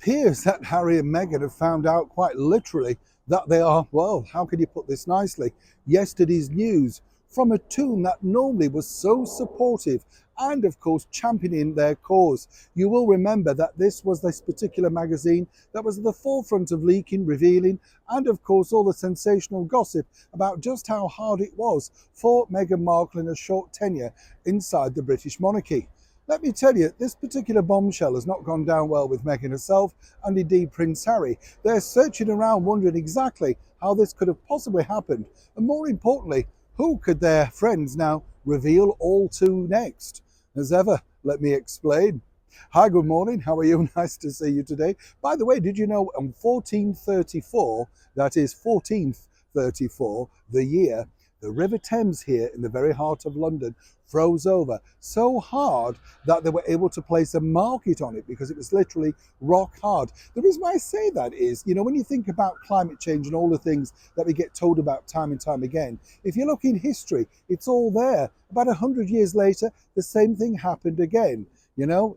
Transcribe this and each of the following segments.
appears that Harry and Meghan have found out quite literally that they are, well, how can you put this nicely, yesterday's news from a tomb that normally was so supportive and of course championing their cause. You will remember that this particular magazine that was at the forefront of leaking, revealing, and of course all the sensational gossip about just how hard it was for Meghan Markle in a short tenure inside the British monarchy. Let me tell you, this particular bombshell has not gone down well with Meghan herself and indeed Prince Harry. They're searching around wondering exactly how this could have possibly happened, and more importantly, who could their friends now reveal all to next? As ever, let me explain. Hi, good morning. How are you? Nice to see you today. By the way, did you know on 1434, that is 1434, the year, the River Thames here in the very heart of London froze over so hard that they were able to place a market on it because it was literally rock hard. The reason why I say that is, when you think about climate change and all the things that we get told about time and time again, if you look in history, it's all there. About 100 years later, the same thing happened again.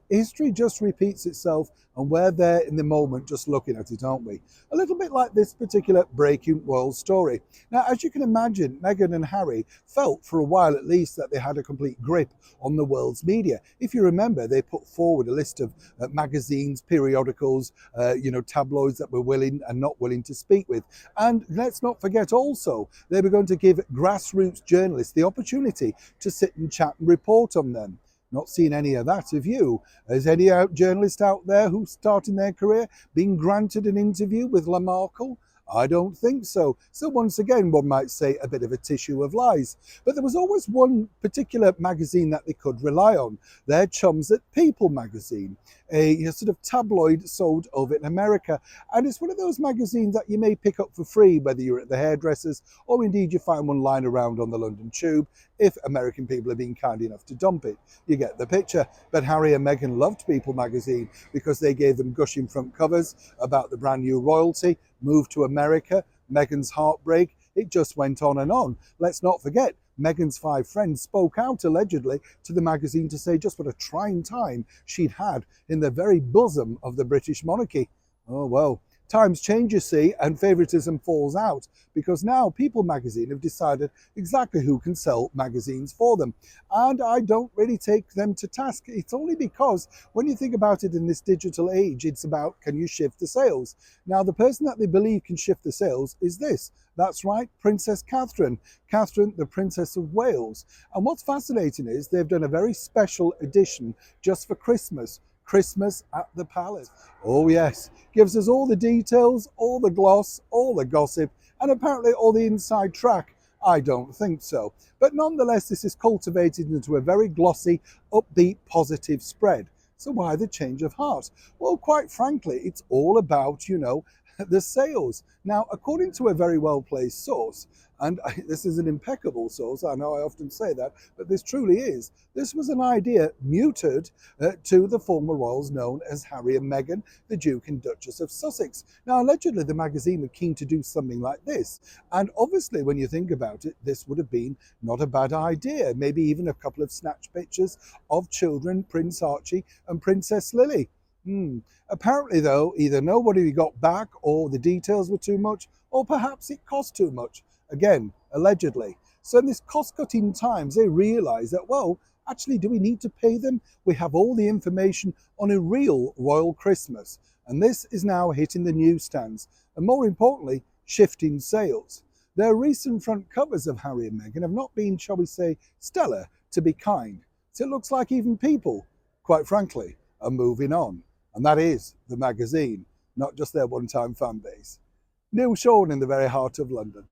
History just repeats itself, and we're there in the moment just looking at it, aren't we? A little bit like this particular breaking royal story. Now, as you can imagine, Meghan and Harry felt for a while at least that they had a complete grip on the world's media. If you remember, they put forward a list of magazines, periodicals, tabloids that were willing and not willing to speak with. And let's not forget also, they were going to give grassroots journalists the opportunity to sit and chat and report on them. Not seen any of that, have you? Is any journalist out there who's starting their career being granted an interview with Markle? I don't think so. So once again, one might say a bit of a tissue of lies. But there was always one particular magazine that they could rely on. Their chums at People magazine, a sort of tabloid sold over in America. And it's one of those magazines that you may pick up for free, whether you're at the hairdressers or indeed you find one lying around on the London Tube, if American people are being kind enough to dump it. You get the picture. But Harry and Meghan loved People magazine because they gave them gushing front covers about the brand new royalty, moved to America, Meghan's heartbreak. It just went on and on. Let's not forget, Meghan's 5 friends spoke out allegedly to the magazine to say just what a trying time she'd had in the very bosom of the British monarchy. Oh well, times change, you see, and favouritism falls out, because now People magazine have decided exactly who can sell magazines for them. And I don't really take them to task. It's only because when you think about it in this digital age, it's about, can you shift the sales? Now, the person that they believe can shift the sales is this. That's right, Princess Catherine. Catherine, the Princess of Wales. And what's fascinating is they've done a very special edition just for Christmas. Christmas at the Palace. Oh yes, gives us all the details, all the gloss, all the gossip, and apparently all the inside track. I don't think so. But nonetheless, this is cultivated into a very glossy, upbeat, positive spread. So why the change of heart? Well, quite frankly, it's all about, the sales. Now, according to a very well-placed source, and this is an impeccable source, I know I often say that, but this truly is. This was an idea muted to the former royals known as Harry and Meghan, the Duke and Duchess of Sussex. Now, allegedly, the magazine were keen to do something like this. And obviously, when you think about it, this would have been not a bad idea. Maybe even a couple of snatch pictures of children, Prince Archie and Princess Lily. Apparently, though, either nobody got back or the details were too much, or perhaps it cost too much. Again, allegedly. So in this cost-cutting times, they realise that, well, actually, do we need to pay them? We have all the information on a real royal Christmas. And this is now hitting the newsstands. And more importantly, shifting sales. Their recent front covers of Harry and Meghan have not been, shall we say, stellar, to be kind. So it looks like even People, quite frankly, are moving on. And that is the magazine, not just their one-time fan base. Neil Sean in the very heart of London.